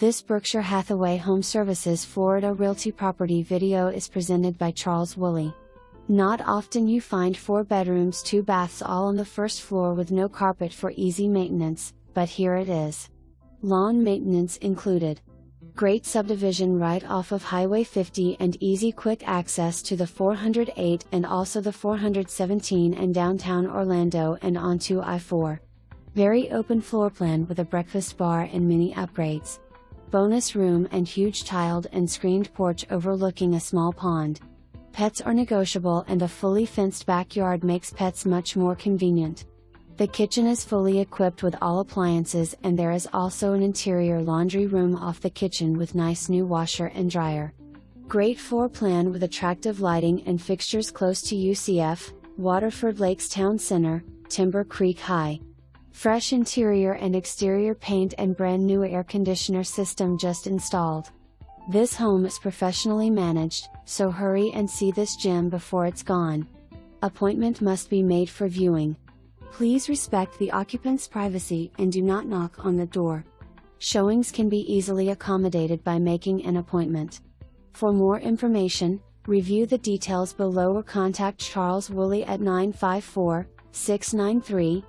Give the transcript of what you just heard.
This Berkshire Hathaway HomeServices Florida Realty property video is presented by Charles Woolley. Not often you find 4 bedrooms 2 baths all on the first floor with no carpet for easy maintenance, but here it is. Lawn maintenance included. Great subdivision right off of Highway 50 and easy quick access to the 408 and also the 417 and downtown Orlando and onto I-4. Very open floor plan with a breakfast bar and mini upgrades. Bonus room and huge tiled and screened porch overlooking a small pond. Pets are negotiable and a fully fenced backyard makes pets much more convenient. The kitchen is fully equipped with all appliances and there is also an interior laundry room off the kitchen with nice new washer and dryer. Great floor plan with attractive lighting and fixtures close to UCF, Waterford Lakes Town Center, Timber Creek High. Fresh interior and exterior paint and brand new air conditioner system just installed. This home is professionally managed, so hurry and see this gem before it's gone. Appointment must be made for viewing. Please respect the occupant's privacy and do not knock on the door. Showings can be easily accommodated by making an appointment. For more information, review the details below or contact Charles Woolley at 954-693-0100.